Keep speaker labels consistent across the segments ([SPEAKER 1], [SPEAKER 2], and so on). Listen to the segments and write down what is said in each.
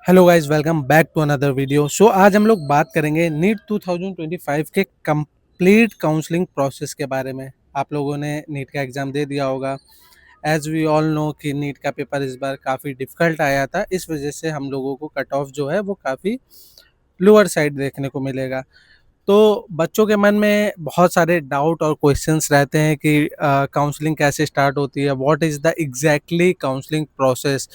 [SPEAKER 1] Hello guys, welcome back to another video. आज हम लोग बात करेंगे नीट 2025 के कंप्लीट काउंसलिंग प्रोसेस के बारे में। आप लोगों ने नीट का एग्ज़ाम दे दिया होगा। एज़ वी ऑल नो कि नीट का पेपर इस बार काफ़ी डिफ़िकल्ट आया था। इस वजह से हम लोगों को कट ऑफ जो है वो काफ़ी लोअर साइड देखने को मिलेगा। तो बच्चों के मन में बहुत सारे डाउट और क्वेश्चंस रहते हैं कि काउंसलिंग कैसे स्टार्ट होती है, what is the exactly counselling process.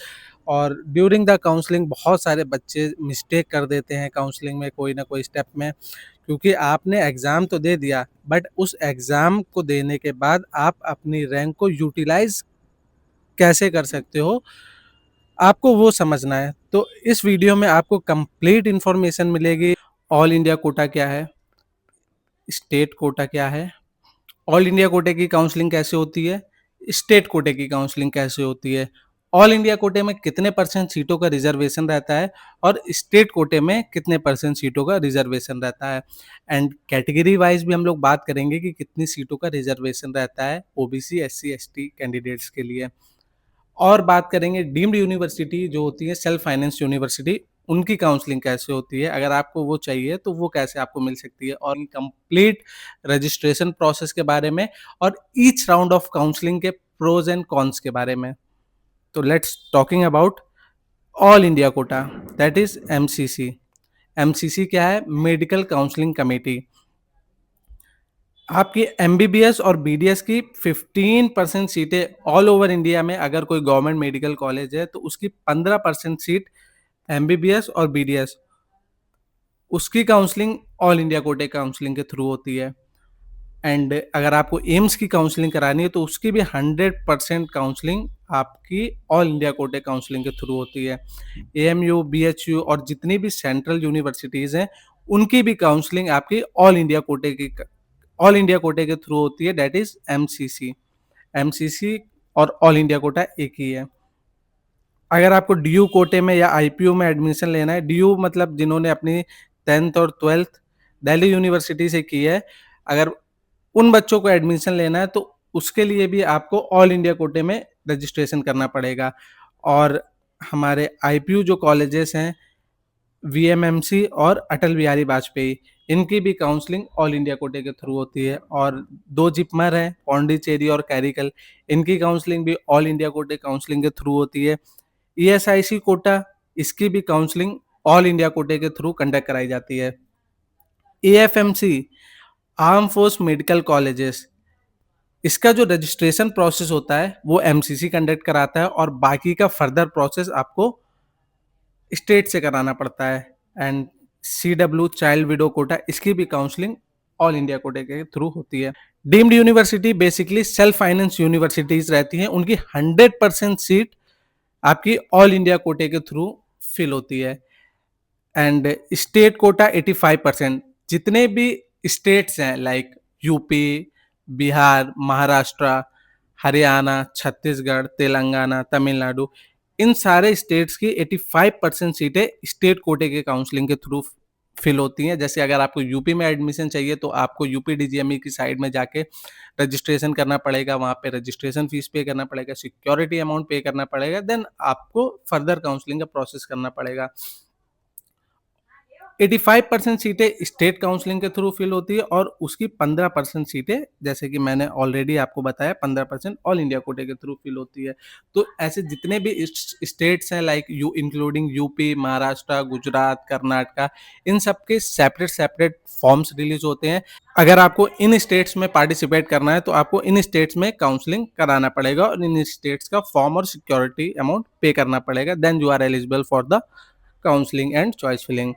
[SPEAKER 1] और ड्यूरिंग द काउंसलिंग बहुत सारे बच्चे मिस्टेक कर देते हैं काउंसलिंग में कोई ना कोई स्टेप में, क्योंकि आपने एग्ज़ाम तो दे दिया बट उस एग्ज़ाम को देने के बाद आप अपनी रैंक को यूटिलाइज कैसे कर सकते हो, आपको वो समझना है। तो इस वीडियो में आपको कंप्लीट इन्फॉर्मेशन मिलेगी। ऑल इंडिया कोटा क्या है, स्टेट कोटा क्या है, ऑल इंडिया कोटे की काउंसलिंग कैसे होती है, स्टेट कोटे की काउंसलिंग कैसे होती है, ऑल इंडिया कोटे में कितने परसेंट सीटों का रिजर्वेशन रहता है और स्टेट कोटे में कितने परसेंट सीटों का रिजर्वेशन रहता है। एंड कैटेगरी वाइज भी हम लोग बात करेंगे कि कितनी सीटों का रिजर्वेशन रहता है ओबीसी एससी एसटी कैंडिडेट्स के लिए। और बात करेंगे डीम्ड यूनिवर्सिटी जो होती है सेल्फ फाइनेंस यूनिवर्सिटी, उनकी काउंसलिंग कैसे होती है, अगर आपको वो चाहिए तो वो कैसे आपको मिल सकती है, और कंप्लीट रजिस्ट्रेशन प्रोसेस के बारे में और ईच राउंड ऑफ काउंसलिंग के प्रोज एंड कॉन्स के बारे में। तो let's talking about all India quota, that is MCC. MCC क्या है? Medical counselling committee. आपकी एमबीबीएस और बीडीएस की 15% सीटें ऑल ओवर इंडिया में, अगर कोई गवर्नमेंट मेडिकल कॉलेज है तो उसकी 15% सीट एमबीबीएस और बीडीएस, उसकी काउंसलिंग ऑल इंडिया कोटे काउंसलिंग के थ्रू होती है। एंड अगर आपको एम्स की काउंसलिंग करानी है तो उसकी भी 100% काउंसलिंग आपकी ऑल इंडिया कोटे काउंसलिंग के थ्रू होती है। एएमयू, बीएचयू और जितनी भी सेंट्रल यूनिवर्सिटीज़ हैं, उनकी भी काउंसलिंग आपकी ऑल इंडिया कोटे के थ्रू होती है, दैट इज एमसीसी। एमसीसी और ऑल इंडिया कोटा एक ही है। अगर आपको डीयू कोटे में या आईपीयू में एडमिशन लेना है, डीयू मतलब जिन्होंने अपनी 10th और 12th दिल्ली यूनिवर्सिटी से की है, अगर उन बच्चों को एडमिशन लेना है तो उसके लिए भी आपको ऑल इंडिया कोटे में रजिस्ट्रेशन करना पड़ेगा। और हमारे आईपीयू जो कॉलेजेस हैं, वीएमएमसी और अटल बिहारी वाजपेयी, इनकी भी काउंसलिंग ऑल इंडिया कोटे के थ्रू होती है। और दो जिपमर हैं, पौंडीचेरी और कैरिकल, इनकी काउंसलिंग भी ऑल इंडिया कोटे काउंसलिंग के थ्रू होती है। ईएसआईसी कोटा, इसकी भी काउंसलिंग ऑल इंडिया कोटे के थ्रू कंडक्ट कराई जाती है। AFMC, arm force medical colleges, इसका जो रजिस्ट्रेशन प्रोसेस होता है वो एमसीसी कंडक्ट कराता है और बाकी का फर्दर प्रोसेस आपको स्टेट से कराना पड़ता है। And CW child widow quota, इसकी भी काउंसलिंग ऑल इंडिया कोटे के थ्रू होती है। Deemed university basically self finance universities रहती हैं, उनकी 100% सीट आपकी ऑल इंडिया कोटे के थ्रू फिल होती है। एंड स्टेट कोटा 85%, जितने भी स्टेट्स हैं लाइक यूपी, बिहार, महाराष्ट्र, हरियाणा, छत्तीसगढ़, तेलंगाना, तमिलनाडु, इन सारे स्टेट्स की 85% सीटें स्टेट कोटे के काउंसलिंग के थ्रू फिल होती हैं। जैसे अगर आपको यूपी में एडमिशन चाहिए तो आपको यूपी डीजीएमई की साइड में जाके रजिस्ट्रेशन करना पड़ेगा, वहाँ पे रजिस्ट्रेशन फीस पे करना पड़ेगा, सिक्योरिटी अमाउंट पे करना पड़ेगा, देन आपको फर्दर काउंसलिंग का प्रोसेस करना पड़ेगा। 85% सीटें स्टेट काउंसलिंग के थ्रू फिल होती है और उसकी 15% सीटें, जैसे कि मैंने ऑलरेडी आपको बताया, 15% ऑल इंडिया कोटे के थ्रू फिल होती है। तो ऐसे जितने भी स्टेट्स हैं like you including UP, Maharashtra, Gujarat, Karnataka, इन सब के सेपरेट सेपरेट फॉर्म्स रिलीज होते हैं। अगर आपको इन स्टेट्स में पार्टिसिपेट करना है तो आपको इन स्टेट्स में काउंसलिंग कराना पड़ेगा और इन स्टेट्स का फॉर्म और सिक्योरिटी अमाउंट पे करना पड़ेगा, then you are eligible for the counselling and choice filling.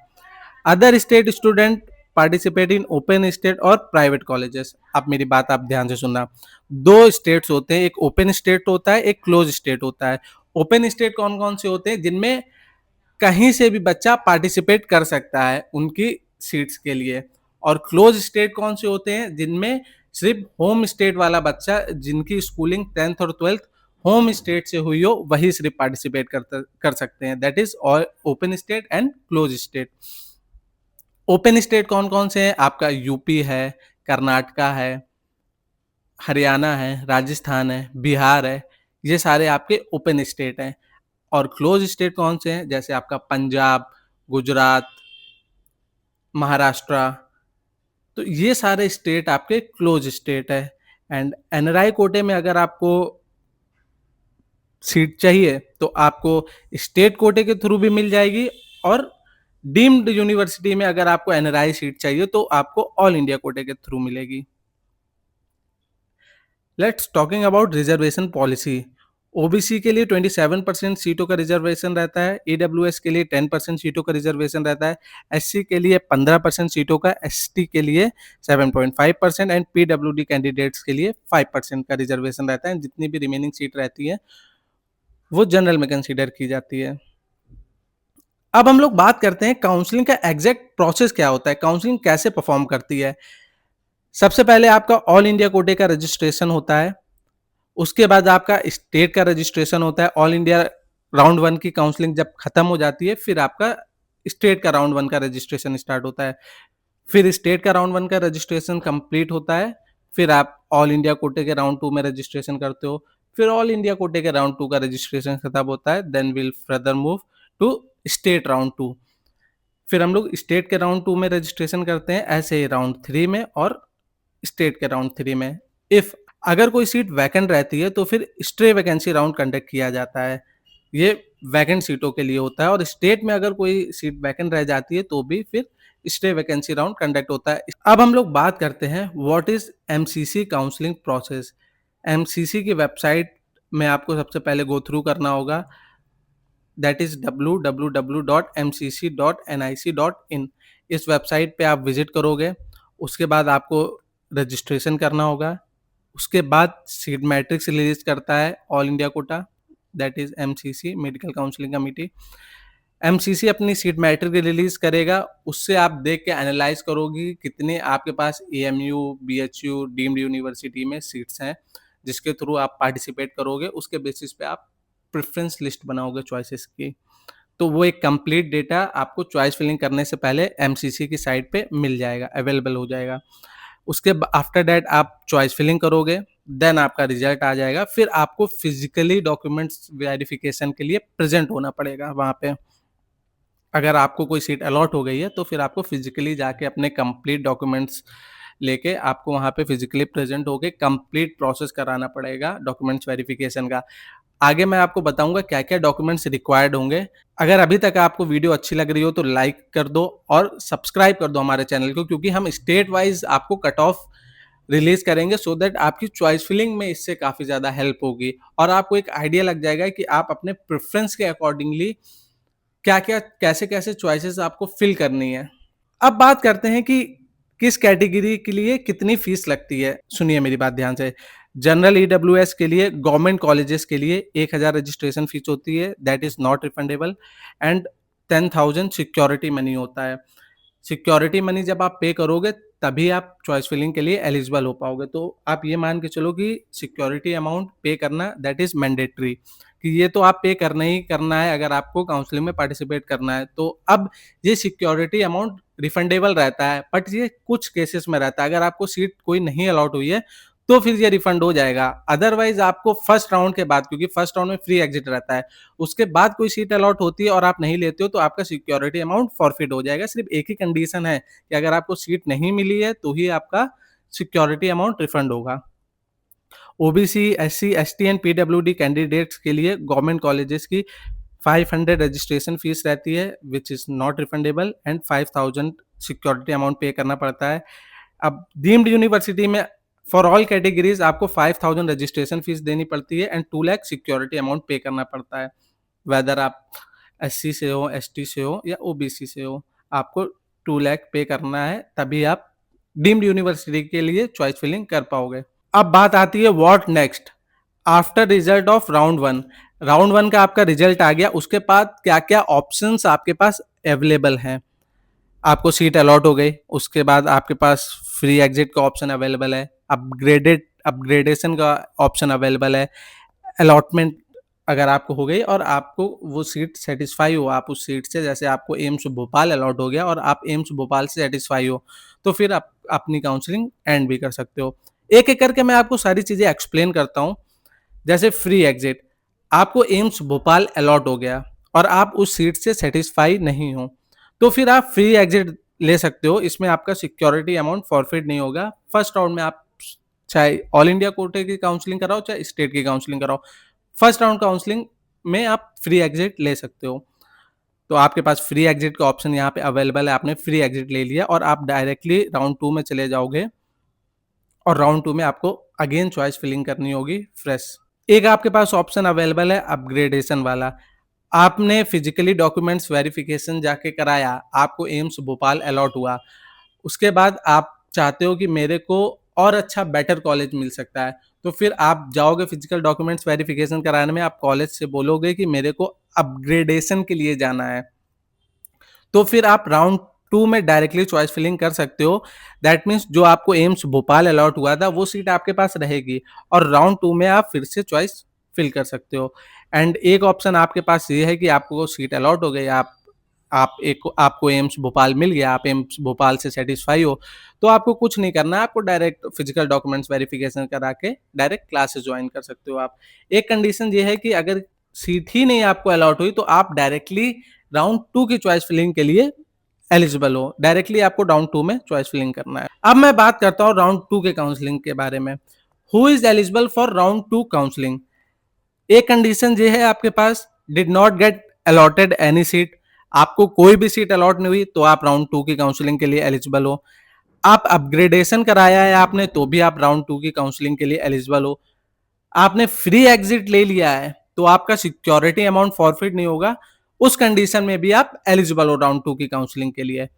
[SPEAKER 1] Other state student participate in open state और प्राइवेट कॉलेजेस। अब मेरी बात आप ध्यान से सुनना। दो स्टेट्स होते हैं, एक ओपन स्टेट होता है, एक क्लोज स्टेट होता है। ओपन स्टेट कौन कौन से होते हैं? जिनमें कहीं से भी बच्चा पार्टिसिपेट कर सकता है उनकी सीट्स के लिए। और क्लोज स्टेट कौन से होते हैं? जिनमें सिर्फ होम स्टेट वाला बच्चा, जिनकी स्कूलिंग 10th और 12th होम स्टेट से हुई हो, वही सिर्फ पार्टिसिपेट कर सकते हैं, that is open state and close state. Open state कौन कौन से हैं? आपका यूपी है, कर्नाटका है, हरियाणा है, राजस्थान है, बिहार है, ये सारे आपके ओपन स्टेट हैं। और क्लोज स्टेट कौन से हैं, जैसे आपका पंजाब, गुजरात, महाराष्ट्र, तो ये सारे स्टेट आपके क्लोज स्टेट है। एंड एनआरआई कोटे में अगर आपको सीट चाहिए तो आपको स्टेट कोटे के थ्रू भी मिल जाएगी, और डीम्ड यूनिवर्सिटी में अगर आपको एनआरआई सीट चाहिए तो आपको ऑल इंडिया कोटे के थ्रू मिलेगी। Let's talking about reservation policy. OBC के लिए 27% सीटों का रिजर्वेशन रहता है, ईडब्ल्यूएस के लिए 10% सीटों का रिजर्वेशन रहता है, एससी के लिए 15% सीटों का, एसटी के लिए 7.5% एंड पीडब्ल्यूडी कैंडिडेट्स के लिए 5% का रिजर्वेशन रहता है। जितनी भी रिमेनिंग सीट रहती है वो जनरल में कंसीडर की जाती है। अब हम लोग बात करते हैं काउंसलिंग का एग्जैक्ट प्रोसेस क्या होता है, काउंसलिंग कैसे परफॉर्म करती है। सबसे पहले आपका ऑल इंडिया कोटे का रजिस्ट्रेशन होता है, उसके बाद आपका स्टेट का रजिस्ट्रेशन होता है। ऑल इंडिया राउंड 1 की काउंसलिंग जब खत्म हो जाती है फिर आपका स्टेट का राउंड 1 का रजिस्ट्रेशन स्टार्ट होता है। फिर स्टेट का राउंड 1 का रजिस्ट्रेशन कंप्लीट होता है, फिर आप ऑल इंडिया कोटे के राउंड 2 में रजिस्ट्रेशन करते हो, फिर ऑल इंडिया कोटे के राउंड 2 का रजिस्ट्रेशन खत्म होता है, then will further move to state round 2। फिर हम लोग स्टेट के राउंड 2 में रजिस्ट्रेशन करते हैं, ऐसे ही राउंड 3 में और स्टेट के राउंड 3 में। इफ अगर कोई सीट वैकेंट रहती है तो फिर स्ट्रे वैकेंसी राउंड कंडक्ट किया जाता है, ये वैकेंट सीटों के लिए होता है। और स्टेट में अगर कोई सीट वैकेंट रह जाती है तो भी फिर स्टे वैकेंसी राउंड कंडक्ट होता है। अब हम लोग बात करते हैं what is MCC counselling process. MCC की वेबसाइट में आपको सबसे पहले गो थ्रू करना होगा, दैट इज www.mcc.nic.in। इस वेबसाइट पे आप विजिट करोगे, उसके बाद आपको रजिस्ट्रेशन करना होगा, उसके बाद सीट मैट्रिक्स रिलीज करता है all India quota, that is MCC medical counselling committee. MCC अपनी सीट मैट्रिक रिलीज करेगा, उससे आप देख के एनालाइज करोगी कितने आपके पास एएमयू, बीएचयू, डीम्ड यूनिवर्सिटी में सीट्स हैं जिसके थ्रू आप पार्टिसिपेट करोगे। उसके बेसिस पे आप प्रेफरेंस लिस्ट बनाओगे चॉइसेस की। तो वो एक कंप्लीट डेटा आपको चॉइस फिलिंग करने से पहले एमसीसी की साइट पे मिल जाएगा, अवेलेबल हो जाएगा। उसके आफ्टर दैट आप चॉइस फिलिंग करोगे, देन आपका रिजल्ट आ जाएगा। फिर आपको फिजिकली डॉक्यूमेंट्स वेरिफिकेशन के लिए प्रेजेंट होना पड़ेगा वहाँ पे। अगर आपको कोई सीट अलॉट हो गई है तो फिर आपको फिजिकली जाके अपने कंप्लीट डॉक्यूमेंट्स लेके आपको वहाँ पे फिजिकली प्रेजेंट होके कंप्लीट प्रोसेस कराना पड़ेगा डॉक्यूमेंट्स वेरिफिकेशन का। आगे मैं आपको बताऊंगा क्या क्या डॉक्यूमेंट्स रिक्वायर्ड होंगे। अगर अभी तक आपको वीडियो अच्छी लग रही हो तो लाइक कर दो और सब्सक्राइब कर दो हमारे चैनल को, क्योंकि हम स्टेट वाइज आपको कट ऑफ रिलीज करेंगे सो दैट आपकी चॉइस फिलिंग में इससे काफ़ी ज़्यादा हेल्प होगी और आपको एक आइडिया लग जाएगा कि आप अपने प्रेफरेंस के अकॉर्डिंगली क्या क्या कैसे कैसे चॉइसेस आपको फिल करनी है। अब बात करते हैं कि किस कैटेगरी के लिए कितनी फीस लगती है। सुनिए मेरी बात ध्यान से। जनरल ईडब्ल्यूएस के लिए गवर्नमेंट कॉलेजेस के लिए 1000 रजिस्ट्रेशन फीस होती है, that is not refundable. And 10,000 security money होता है। सिक्योरिटी मनी जब आप पे करोगे तभी आप चॉइस फिलिंग के लिए एलिजिबल हो पाओगे। तो आप ये मान के चलो कि सिक्योरिटी अमाउंट पे करना दैट इज मैंडेटरी, कि ये तो आप पे करना ही करना है अगर आपको काउंसलिंग में पार्टिसिपेट करना है। तो अब ये सिक्योरिटी अमाउंट रिफंडेबल रहता है, बट ये कुछ केसेस में रहता है। अगर आपको सीट कोई नहीं अलॉट हुई है तो फिर ये रिफंड हो जाएगा। अदरवाइज आपको फर्स्ट राउंड के बाद, क्योंकि फर्स्ट राउंड में फ्री एग्जिट रहता है, उसके बाद कोई सीट अलॉट होती है और आप नहीं लेते हो तो आपका सिक्योरिटी अमाउंट फॉरफिट हो जाएगा। सिर्फ एक ही कंडीशन है कि अगर आपको सीट नहीं मिली है तो ही आपका सिक्योरिटी अमाउंट रिफंड होगा। OBC, SC, ST and PWD candidates के लिए गवर्नमेंट कॉलेजेस की 500 रजिस्ट्रेशन फीस रहती है which is not refundable and 5000 security amount pay करना पड़ता है। अब डीम्ड यूनिवर्सिटी में फॉर ऑल कैटेगरीज आपको 5000 रजिस्ट्रेशन फीस देनी पड़ती है and 2 lakh security amount pay करना पड़ता है। वेदर आप एससी से हो, एसटी से हो या ओबीसी से हो, आपको 2 लाख पे करना है, तभी आप डीम्ड यूनिवर्सिटी के लिए चॉइस फिलिंग कर पाओगे। अब बात आती है what next after result of round 1। Round 1 का आपका रिजल्ट आ गया, उसके बाद क्या क्या ऑप्शंस आपके पास अवेलेबल हैं। आपको सीट अलॉट हो गई, उसके बाद आपके पास फ्री एग्जिट का ऑप्शन अवेलेबल है, अपग्रेडेशन का ऑप्शन अवेलेबल है, अलॉटमेंट अगर आपको हो गई और आपको वो सीट सेटिस्फाई हो आप उस सीट से, जैसे आपको एम्स भोपाल अलॉट हो गया और आप एम्स भोपाल से सेटिस्फाई हो, तो फिर आप अपनी काउंसलिंग एंड भी कर सकते हो। एक एक करके मैं आपको सारी चीज़ें एक्सप्लेन करता हूँ। जैसे फ्री एग्जिट, आपको एम्स भोपाल अलॉट हो गया और आप उस सीट से सेटिस्फाई नहीं हो, तो फिर आप फ्री एग्जिट ले सकते हो। इसमें आपका सिक्योरिटी अमाउंट फॉरफिट नहीं होगा। फर्स्ट राउंड में आप चाहे ऑल इंडिया कोटे की काउंसलिंग कराओ, चाहे स्टेट की काउंसलिंग कराओ, फर्स्ट राउंड काउंसलिंग में आप फ्री एग्जिट ले सकते हो। तो आपके पास फ्री एग्जिट का ऑप्शन यहाँ पे अवेलेबल है, आपने फ्री एग्जिट ले लिया और आप डायरेक्टली राउंड 2 में चले जाओगे और राउंड 2 में आपको अगेन चॉइस फिलिंग करनी होगी फ्रेश। एक आपके पास ऑप्शन अवेलेबल है अपग्रेडेशन वाला। आपने फिजिकली डॉक्यूमेंट्स वेरिफिकेशन जाके कराया, आपको एम्स भोपाल अलॉट हुआ। उसके बाद आप चाहते हो कि मेरे को और अच्छा बेटर कॉलेज मिल सकता है, तो फिर आप जाओगे फिजिकल डॉक्यूमेंट्स वेरिफिकेशन कराने में, आप कॉलेज से बोलोगे कि मेरे को अपग्रेडेशन के लिए जाना है। तो फिर आप राउंड 2 में डायरेक्टली चॉइस फिलिंग कर सकते हो। दैट मीन्स जो आपको एम्स भोपाल अलॉट हुआ था, वो सीट आपके पास रहेगी और राउंड 2 में आप फिर से चॉइस फिल कर सकते हो। एंड एक ऑप्शन आपके पास ये है कि आपको सीट अलॉट हो गई, आपको एम्स भोपाल मिल गया, आप एम्स भोपाल से सेटिस्फाई हो, तो आपको कुछ नहीं करना है, आपको डायरेक्ट फिजिकल डॉक्यूमेंट्स वेरिफिकेशन करा के डायरेक्ट क्लासेस ज्वाइन कर सकते हो आप। एक कंडीशन ये है कि अगर सीट ही नहीं आपको अलॉट हुई, तो आप डायरेक्टली राउंड 2 की चॉइस फिलिंग के लिए एलिजिबल हो। डायरेक्टली आपको राउंड 2 में चॉइस फिलिंग करना है। अब मैं बात करता हूँ राउंड 2 के काउंसलिंग के बारे में। Who is eligible for round 2 counselling? एक कंडीशन ये है आपके पास, did not get allotted any seat, आपको कोई भी सीट अलॉट नहीं हुई तो आप राउंड 2 की काउंसलिंग के लिए एलिजिबल हो। आप अपग्रेडेशन कराया है आपने, तो भी आप राउंड 2 की काउंसलिंग के लिए एलिजिबल हो। आपने फ्री एग्जिट ले लिया है, तो आपका सिक्योरिटी अमाउंट फॉरफिट नहीं होगा, उस कंडीशन में भी आप एलिजिबल हो राउंड 2 की काउंसलिंग के लिए।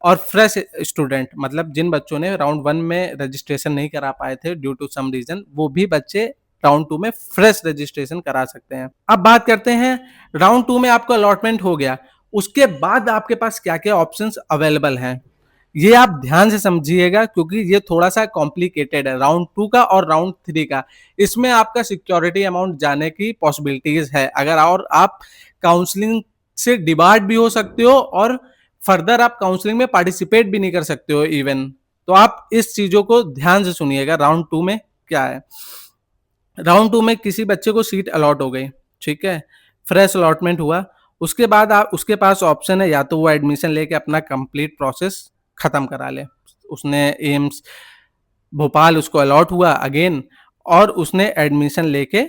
[SPEAKER 1] और फ्रेश स्टूडेंट, मतलब जिन बच्चों ने राउंड 1 में रजिस्ट्रेशन नहीं करा पाए थे ड्यू टू सम रीजन, वो भी बच्चे राउंड 2 में फ्रेश रजिस्ट्रेशन करा सकते हैं। अब बात करते हैं, राउंड 2 में आपको अलॉटमेंट हो गया, उसके बाद आपके पास क्या क्या ऑप्शंस अवेलेबल हैं, ये आप ध्यान से समझिएगा क्योंकि ये थोड़ा सा कॉम्प्लिकेटेड है, राउंड 2 का और राउंड 3 का। इसमें आपका सिक्योरिटी अमाउंट जाने की पॉसिबिलिटीज है, अगर और आप काउंसलिंग से डिबार्ड भी हो सकते हो और फर्दर आप काउंसलिंग में पार्टिसिपेट भी नहीं कर सकते हो इवन। तो आप इस चीजों को ध्यान से सुनिएगा राउंड 2 में क्या है। राउंड 2 में किसी बच्चे को सीट अलॉट हो गई, ठीक है, फ्रेश अलॉटमेंट हुआ, उसके बाद आप उसके पास ऑप्शन है, या तो वो एडमिशन लेके अपना कंप्लीट प्रोसेस खत्म करा ले। उसने एम्स भोपाल उसको अलॉट हुआ अगेन और उसने एडमिशन लेके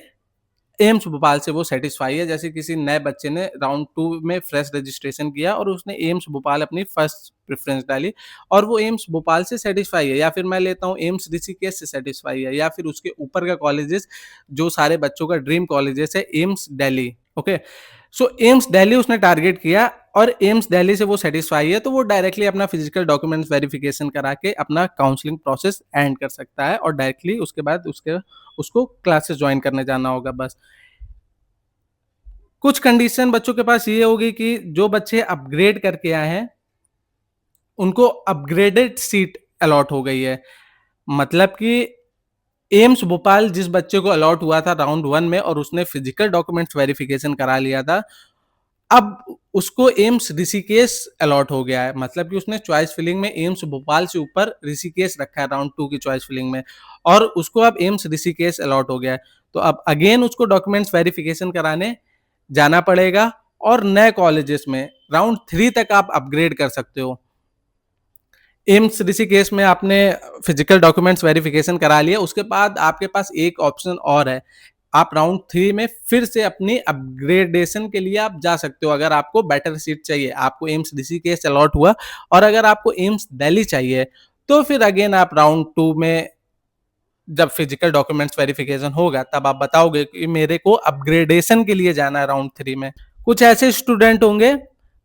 [SPEAKER 1] एम्स भोपाल से वो सेटिस्फाई है। जैसे किसी नए बच्चे ने राउंड 2 में फ्रेश रजिस्ट्रेशन किया और उसने एम्स भोपाल अपनी फर्स्ट प्रेफरेंस डाली और वो एम्स भोपाल से सेटिस्फाई है, या फिर मैं लेता हूँ एम्स ऋषिकेश से सेटिस्फाई है, या फिर उसके ऊपर का कॉलेजेस जो सारे बच्चों का ड्रीम कॉलेजेस है, एम्स दिल्ली। ओके, सो एम्स दिल्ली उसने टारगेट किया और एम्स दिल्ली से वो सेटिस्फाई है, तो वो डायरेक्टली अपना फिजिकल डॉक्यूमेंट्स वेरिफिकेशन करा के अपना काउंसलिंग प्रोसेस एंड कर सकता है और डायरेक्टली उसके बाद उसको क्लासेस ज्वाइन करने जाना होगा बस। कुछ कंडीशन बच्चों के पास ये होगी कि जो बच्चे अपग्रेड करके आए हैं, उनको अपग्रेडेड सीट अलॉट हो गई है। मतलब कि एम्स भोपाल जिस बच्चे को अलॉट हुआ था राउंड 1 में और उसने फिजिकल डॉक्यूमेंट्स वेरिफिकेशन करा लिया था, अब उसको एम्स ऋषिकेश अलॉट हो गया है। मतलब कि उसने चॉइस फिलिंग में एम्स भोपाल से ऊपर ऋषिकेश रखा है राउंड 2 की चॉइस फिलिंग में, और उसको अब एम्स ऋषिकेश अलॉट हो गया है। तो अब अगेन उसको डॉक्यूमेंट्स वेरिफिकेशन कराने जाना पड़ेगा और नए कॉलेजेस में राउंड 3 तक आप अपग्रेड कर सकते हो। एम्स ऋषिकेश में आपने फिजिकल डॉक्यूमेंट्स वेरिफिकेशन करा लिया, उसके बाद आपके पास एक ऑप्शन और है, आप राउंड 3 में फिर से अपनी अपग्रेडेशन के लिए आप जा सकते हो। अगर आपको बेटर सीट चाहिए, आपको एम्स ऋषिकेश अलॉट हुआ और अगर आपको एम्स दिल्ली चाहिए, तो फिर अगेन आप राउंड 2 में जब फिजिकल डॉक्यूमेंट्स वेरिफिकेशन होगा तब आप बताओगे कि मेरे को अपग्रेडेशन के लिए जाना है राउंड 3 में। कुछ ऐसे स्टूडेंट होंगे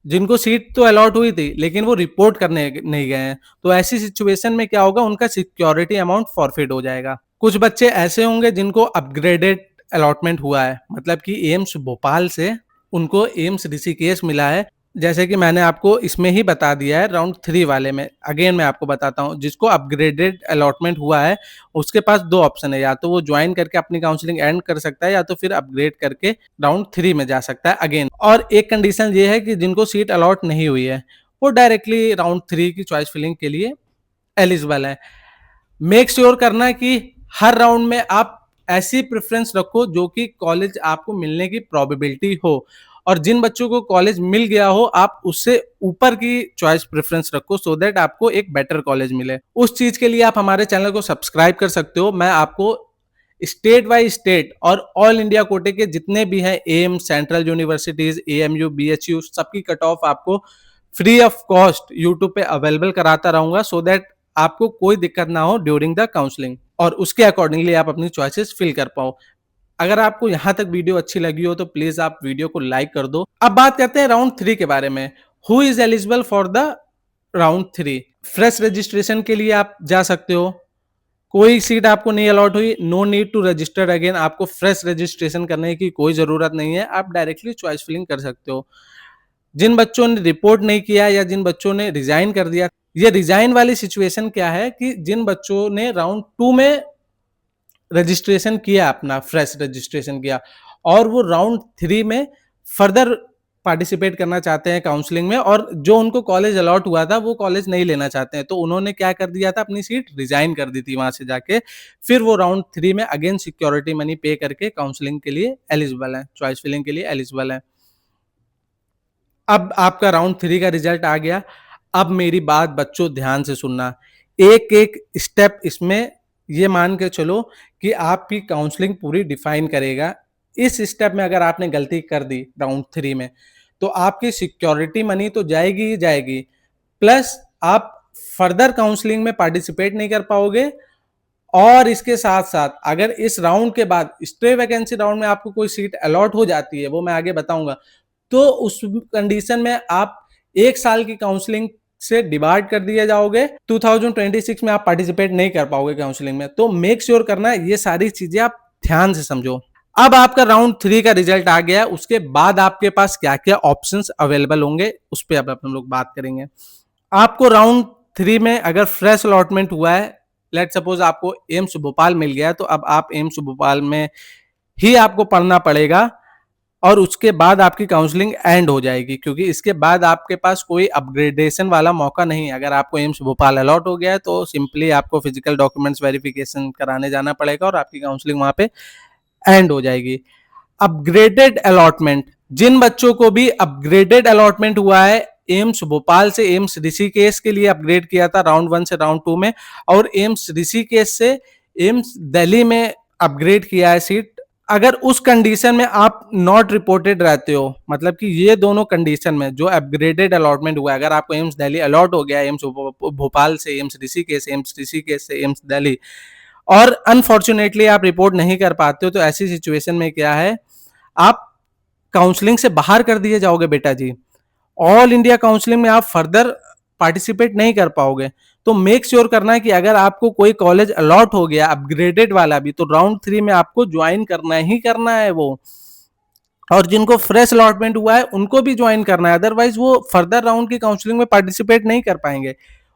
[SPEAKER 1] जिनको सीट तो अलॉट हुई थी लेकिन वो रिपोर्ट करने नहीं गए हैं, तो ऐसी सिचुएशन में क्या होगा, उनका सिक्योरिटी अमाउंट फॉरफिट हो जाएगा। कुछ बच्चे ऐसे होंगे जिनको अपग्रेडेड अलॉटमेंट हुआ है, मतलब कि एम्स भोपाल से उनको एम्स ऋषिकेश मिला है। जैसे कि मैंने आपको इसमें ही बता दिया है राउंड 3 वाले में, अगेन मैं आपको बताता हूँ, जिसको अपग्रेडेड अलॉटमेंट हुआ है उसके पास दो ऑप्शन है, या तो वो ज्वाइन करके अपनी काउंसलिंग एंड कर सकता है या तो फिर अपग्रेड करके राउंड 3 में जा सकता है अगेन। और एक कंडीशन ये है कि जिनको सीट अलॉट नहीं हुई है वो डायरेक्टली राउंड 3 की चॉइस फिलिंग के लिए एलिजिबल है। मेक श्योर करना कि हर राउंड में आप ऐसी प्रेफ़रेंस रखो जो कि कॉलेज आपको मिलने की प्रोबेबिलिटी हो, और जिन बच्चों को कॉलेज मिल गया हो, आप उससे ऊपर की चॉइस प्रेफ़रेंस रखो सो दैट आपको एक बेटर कॉलेज मिले। उस चीज़ के लिए आप हमारे चैनल को सब्सक्राइब कर सकते हो। मैं आपको स्टेट बाय स्टेट और ऑल इंडिया कोटे के जितने भी हैं AIIMS, central universities, AMU, BHU, सबकी कट ऑफ आपको फ्री ऑफ कॉस्ट यूट्यूब पे अवेलेबल कराता रहूँगा सो दैट आपको कोई दिक्कत ना हो ड्यूरिंग द काउंसलिंग, और उसके अकॉर्डिंगली आप अपनी चॉइसेस फिल कर पाओ। अगर आपको यहाँ तक वीडियो अच्छी लगी हो तो प्लीज आप वीडियो को लाइक कर दो। अब बात करते हैं राउंड 3 के बारे में। Who is eligible for the round 3? Fresh registration के लिए आप जा सकते हो। कोई सीट आपको नहीं अलॉट हुई, no need to register again. आपको फ्रेश रजिस्ट्रेशन करने की कोई जरूरत नहीं है, आप डायरेक्टली चॉइस फिलिंग कर सकते हो। जिन बच्चों ने रिपोर्ट नहीं किया या जिन बच्चों ने रिजाइन कर दिया, ये रिजाइन वाली सिचुएशन क्या है कि जिन बच्चों ने राउंड 2 में रजिस्ट्रेशन किया, अपना फ्रेश रजिस्ट्रेशन किया, और वो राउंड 3 में फर्दर पार्टिसिपेट करना चाहते हैं काउंसलिंग में, और जो उनको कॉलेज अलॉट हुआ था वो कॉलेज नहीं लेना चाहते हैं, तो उन्होंने क्या कर दिया था, अपनी सीट रिजाइन कर दी थी वहां से जाके। फिर वो राउंड 3 में अगेन सिक्योरिटी मनी पे करके काउंसलिंग के लिए एलिजिबल है, चॉइस फिलिंग के लिए एलिजिबल है। अब आपका राउंड 3 का रिजल्ट आ गया। अब मेरी बात बच्चों ध्यान से सुनना, एक एक स्टेप इसमें ये मान के चलो कि आपकी काउंसलिंग पूरी डिफाइन करेगा। इस स्टेप में अगर आपने गलती कर दी राउंड 3 में, तो आपकी सिक्योरिटी मनी तो जाएगी ही जाएगी, प्लस आप फर्दर काउंसलिंग में पार्टिसिपेट नहीं कर पाओगे। और इसके साथ साथ अगर इस राउंड के बाद स्टे वैकेंसी राउंड में आपको कोई सीट अलॉट हो जाती है, वो मैं आगे बताऊंगा, तो उस कंडीशन में आप 1 साल की काउंसलिंग से डिबार्ड कर दिए जाओगे। 2026 में आप पार्टिसिपेट नहीं कर पाओगे काउंसलिंग में। तो मेक श्योर करना है ये सारी चीजें आप ध्यान से समझो। अब आपका राउंड 3 का रिजल्ट आ गया, उसके बाद आपके पास क्या क्या ऑप्शंस अवेलेबल होंगे उस पर अब हम लोग बात करेंगे। आपको राउंड 3 में अगर फ्रेश अलॉटमेंट हुआ है, लेट सपोज आपको एम्स भोपाल मिल गया, तो अब आप एम्स भोपाल में ही आपको पढ़ना पड़ेगा, और उसके बाद आपकी काउंसलिंग एंड हो जाएगी, क्योंकि इसके बाद आपके पास कोई अपग्रेडेशन वाला मौका नहीं है। अगर आपको एम्स भोपाल अलॉट हो गया है तो सिंपली आपको फिजिकल डॉक्यूमेंट्स वेरिफिकेशन कराने जाना पड़ेगा और आपकी काउंसलिंग वहां पे एंड हो जाएगी। अपग्रेडेड अलॉटमेंट, जिन बच्चों को भी अपग्रेडेड अलॉटमेंट हुआ है, एम्स भोपाल से एम्स ऋषिकेश के लिए अपग्रेड किया था राउंड 1 से राउंड 2 में, और एम्स ऋषिकेश से एम्स दिल्ली में अपग्रेड किया है सीट। अगर उस कंडीशन में आप नॉट रिपोर्टेड रहते हो, मतलब कि ये दोनों कंडीशन में जो अपग्रेडेड अलॉटमेंट हुआ है, अगर आपको एम्स दिल्ली अलॉट हो गया, एम्स भोपाल से एम्स ऋषिकेश से एम्स दिल्ली, और अनफॉर्चुनेटली आप रिपोर्ट नहीं कर पाते हो, तो ऐसी सिचुएशन में क्या है, आप काउंसलिंग से बाहर कर दिए जाओगे बेटा जी। ऑल इंडिया काउंसलिंग में आप फर्दर पार्टिसिपेट नहीं कर पाओगे। तो मेक श्योर करना है कि अगर आपको कोई कॉलेज अलॉट हो गया अपग्रेडेड वाला भी, तो राउंड 3 में आपको ज्वाइन करना ही करना है वो, और जिनको फ्रेश अलॉटमेंट हुआ है उनको भी ज्वाइन करना है, अदरवाइज वो फर्दर राउंड की काउंसलिंग में पार्टिसिपेट नहीं कर पाएंगे।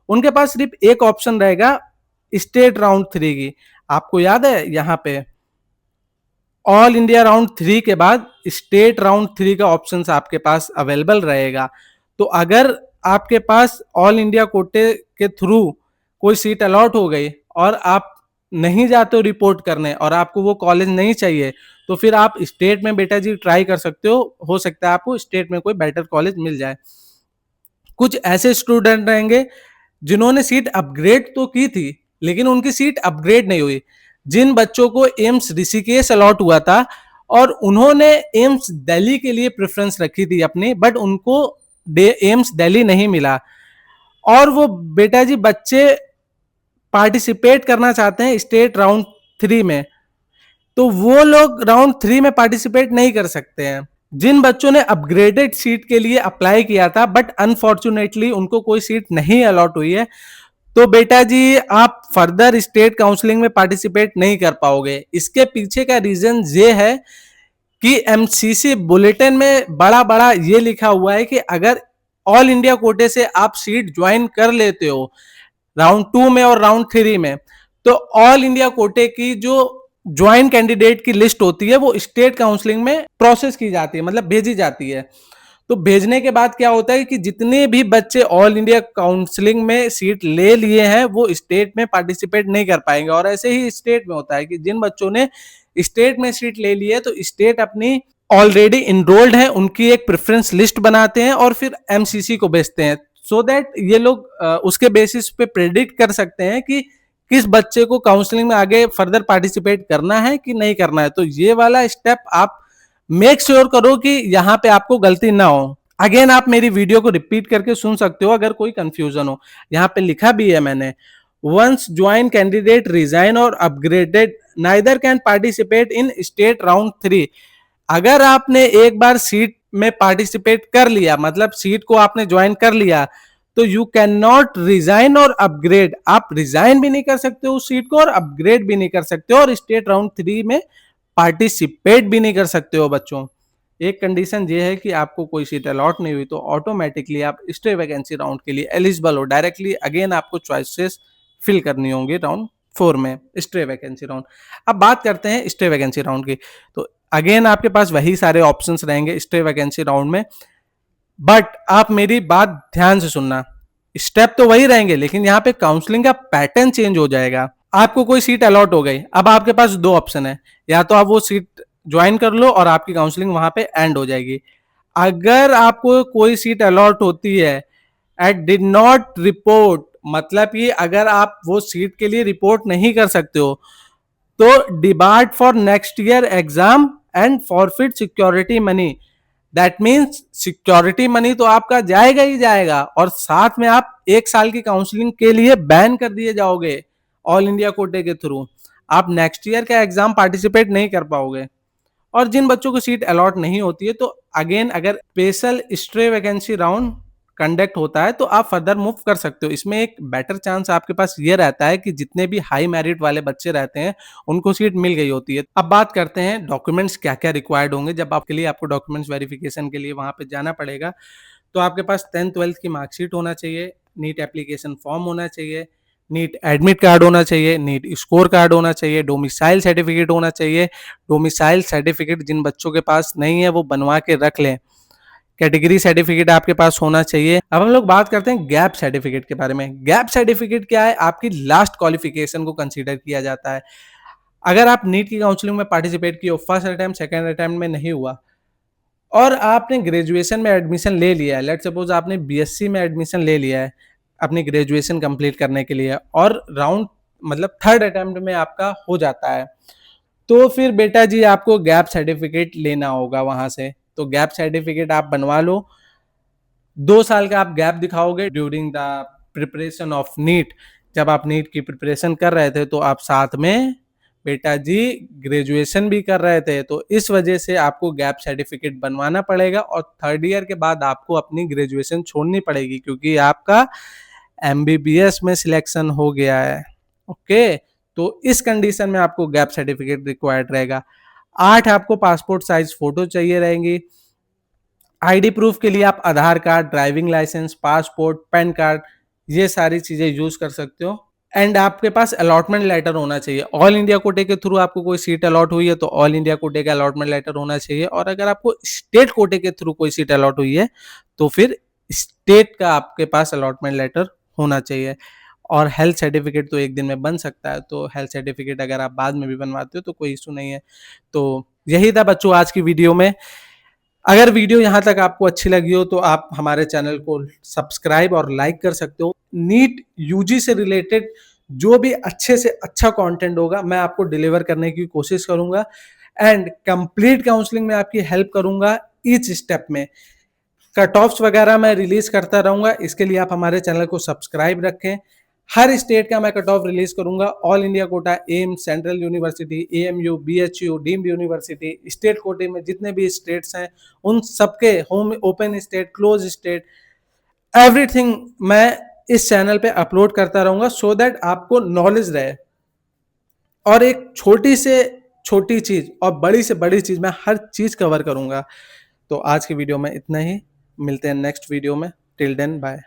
[SPEAKER 1] उनके पास सिर्फ एक ऑप्शन रहेगा स्टेट राउंड 3 की। आपको याद है यहाँ पे ऑल इंडिया राउंड 3 के बाद स्टेट राउंड 3 का ऑप्शन आपके पास अवेलेबल रहेगा। तो अगर आपके पास ऑल इंडिया कोटे के थ्रू कोई सीट अलॉट हो गई और आप नहीं जाते हो रिपोर्ट करने और आपको वो कॉलेज नहीं चाहिए, तो फिर आप स्टेट में बेटा जी ट्राई कर सकते हो सकता है आपको स्टेट में कोई बेटर कॉलेज मिल जाए। कुछ ऐसे स्टूडेंट रहेंगे जिन्होंने सीट अपग्रेड तो की थी लेकिन उनकी सीट अपग्रेड नहीं हुई। जिन बच्चों को एम्स ऋषिकेश अलॉट हुआ था और उन्होंने एम्स दिल्ली के लिए प्रेफरेंस रखी थी अपनी, बट उनको एम्स दिल्ली नहीं मिला, और वो बेटा जी बच्चे पार्टिसिपेट करना चाहते हैं स्टेट राउंड 3 में, तो वो लोग राउंड 3 में पार्टिसिपेट नहीं कर सकते हैं। जिन बच्चों ने अपग्रेडेड सीट के लिए अप्लाई किया था बट अनफॉर्चुनेटली उनको कोई सीट नहीं अलॉट हुई है, तो बेटा जी आप फर्दर स्टेट काउंसलिंग में पार्टिसिपेट नहीं कर पाओगे। इसके पीछे का रीजन ये है कि एमसीसी बुलेटिन में बड़ा बड़ा ये लिखा हुआ है कि अगर ऑल इंडिया कोटे से आप सीट ज्वाइन कर लेते हो राउंड 2 में और राउंड 3 में, तो ऑल इंडिया कोटे की जो ज्वाइन कैंडिडेट की लिस्ट होती है वो स्टेट काउंसलिंग में प्रोसेस की जाती है, मतलब भेजी जाती है। तो भेजने के बाद क्या होता है कि जितने भी बच्चे ऑल इंडिया काउंसलिंग में सीट ले लिए हैं वो स्टेट में पार्टिसिपेट नहीं कर पाएंगे। और ऐसे ही स्टेट में होता है कि जिन बच्चों ने स्टेट में सीट ले ली है तो स्टेट अपनी ऑलरेडी इनरोल्ड है उनकी एक प्रेफरेंस लिस्ट बनाते हैं और फिर एमसीसी को भेजते हैं, सो दैट ये लोग उसके बेसिस पे प्रेडिक्ट कर सकते हैं कि किस बच्चे को काउंसलिंग में आगे फर्दर पार्टिसिपेट करना है कि नहीं करना है। तो ये वाला स्टेप आप मेक श्योर करो कि यहाँ पे आपको गलती ना हो। अगेन आप मेरी वीडियो को रिपीट करके सुन सकते हो अगर कोई कंफ्यूजन हो। यहाँ पे लिखा भी है मैंने, वंस ज्वाइन कैंडिडेट रिजाइन और upgraded neither can participate in state round 3। अगर आपने एक बार सीट में पार्टिसिपेट कर लिया, मतलब सीट को आपने ज्वाइन कर लिया, तो यू कैन नॉट रिजाइन और अपग्रेड। आप रिजाइन भी नहीं कर सकते उस सीट को और अपग्रेड भी नहीं कर सकते और स्टेट राउंड 3 में पार्टिसिपेट भी नहीं कर सकते हो बच्चों। एक कंडीशन ये है कि आपको कोई सीट अलॉट नहीं हुई तो ऑटोमेटिकली आप स्टे वैकेंसी राउंड के लिए एलिजिबल हो डायरेक्टली। अगेन आपको चॉइसेस फिल करनी होंगी राउंड 4 में, स्टे वैकेंसी राउंड। अब बात करते हैं स्टे वैकेंसी राउंड की। तो अगेन आपके पास वही सारे ऑप्शंस रहेंगे स्टे वैकेंसी राउंड में, बट आप मेरी बात ध्यान से सुनना। स्टेप तो वही रहेंगे लेकिन यहाँ पे काउंसलिंग का पैटर्न चेंज हो जाएगा। आपको कोई सीट अलॉट हो गई, अब आपके पास दो ऑप्शन है, या तो आप वो सीट ज्वाइन कर लो और आपकी काउंसलिंग वहां पे एंड हो जाएगी। अगर आपको कोई सीट अलॉट होती है एट डिड नॉट रिपोर्ट, मतलब कि अगर आप वो सीट के लिए रिपोर्ट नहीं कर सकते हो तो debarred for next year exam and forfeit security money. That means security money तो आपका जाएगा ही जाएगा और साथ में आप 1 साल की काउंसलिंग के लिए बैन कर दिए जाओगे ऑल इंडिया कोटे के थ्रू। आप नेक्स्ट ईयर का एग्जाम पार्टिसिपेट नहीं कर पाओगे। और जिन बच्चों को सीट अलॉट नहीं होती है तो अगेन अगर special stray vacancy round conduct होता है तो आप फर्दर मूव कर सकते हो। इसमें एक बेटर चांस आपके पास ये रहता है कि जितने भी हाई मेरिट वाले बच्चे रहते हैं उनको सीट मिल गई होती है। अब बात करते हैं डॉक्यूमेंट्स क्या क्या रिक्वायर्ड होंगे जब आपके लिए, आपको डॉक्यूमेंट्स वेरिफिकेशन के लिए वहां पे जाना पड़ेगा। तो आपके पास 10th-12th की मार्कशीट होना चाहिए, नीट एप्लीकेशन फॉर्म होना चाहिए, नीट एडमिट कार्ड होना चाहिए, नीट स्कोर कार्ड होना चाहिए, डोमिसाइल सर्टिफिकेट होना चाहिए। डोमिसाइल सर्टिफिकेट जिन बच्चों के पास नहीं है वो बनवा के रख लें। कैटेगरी सर्टिफिकेट आपके पास होना चाहिए। अब हम लोग बात करते हैं गैप सर्टिफिकेट के बारे में। गैप सर्टिफिकेट क्या है? आपकी लास्ट क्वालिफिकेशन को कंसीडर किया जाता है। अगर आप नीट की काउंसलिंग में पार्टिसिपेट किए, फर्स्ट अटेम्प्ट सेकंड अटेम्प्ट में नहीं हुआ और आपने ग्रेजुएशन में एडमिशन ले लिया है, लेट्स सपोज आपने बीएससी में एडमिशन ले लिया है अपनी ग्रेजुएशन कंप्लीट करने के लिए और राउंड मतलब थर्ड अटेम्प्ट में आपका हो जाता है, तो फिर बेटा जी आपको गैप सर्टिफिकेट लेना होगा वहां से। तो गैप सर्टिफिकेट आप बनवा लो। 2 साल का आप गैप दिखाओगे during the preparation of NEET. जब आप नीट की प्रिपरेशन कर रहे थे तो आप साथ में बेटा जी ग्रेजुएशन भी कर रहे थे, तो इस वजह से आपको गैप सर्टिफिकेट बनवाना पड़ेगा और थर्ड ईयर के बाद आपको अपनी ग्रेजुएशन छोड़नी पड़ेगी क्योंकि आपका एमबीबीएस में सिलेक्शन हो गया है। ओके, तो इस कंडीशन में आपको गैप सर्टिफिकेट रिक्वायर्ड रहेगा। 8 आपको पासपोर्ट साइज फोटो चाहिए रहेंगी। आईडी प्रूफ के लिए आप Aadhaar card, driving licence, passport, PAN card, ये सारी चीजें यूज कर सकते हो। एंड आपके पास अलॉटमेंट लेटर होना चाहिए। ऑल इंडिया कोटे के थ्रू आपको कोई सीट अलॉट हुई है तो ऑल इंडिया कोटे का अलॉटमेंट लेटर होना चाहिए, और अगर आपको स्टेट कोटे के थ्रू कोई सीट अलॉट हुई है तो फिर स्टेट का आपके पास अलॉटमेंट लेटर होना चाहिए। और हेल्थ सर्टिफिकेट तो एक दिन में बन सकता है, तो हेल्थ सर्टिफिकेट अगर आप बाद में भी बनवाते हो तो कोई इशू नहीं है। तो यही था बच्चों आज की वीडियो में। अगर वीडियो यहाँ तक आपको अच्छी लगी हो तो आप हमारे चैनल को सब्सक्राइब और लाइक कर सकते हो। नीट यूजी से रिलेटेड जो भी अच्छे से अच्छा कंटेंट होगा मैं आपको डिलीवर करने की कोशिश करूंगा एंड कंप्लीट काउंसलिंग में आपकी हेल्प करूंगा ईच स्टेप में। कट ऑफ्स वगैरह मैं रिलीज करता रहूंगा, इसके लिए आप हमारे चैनल को सब्सक्राइब रखें। हर स्टेट का मैं कट ऑफ रिलीज करूंगा, all India quota, AIIMS, central university, AMU, BHU, deemed university, state कोटे में जितने भी स्टेट्स हैं उन सबके home, open state, close state, everything मैं इस चैनल पे अपलोड करता रहूंगा सो दैट आपको नॉलेज रहे। और एक छोटी से छोटी चीज और बड़ी से बड़ी चीज मैं हर चीज कवर करूंगा। तो आज की वीडियो में इतना ही, मिलते हैं नेक्स्ट वीडियो में। Till then bye.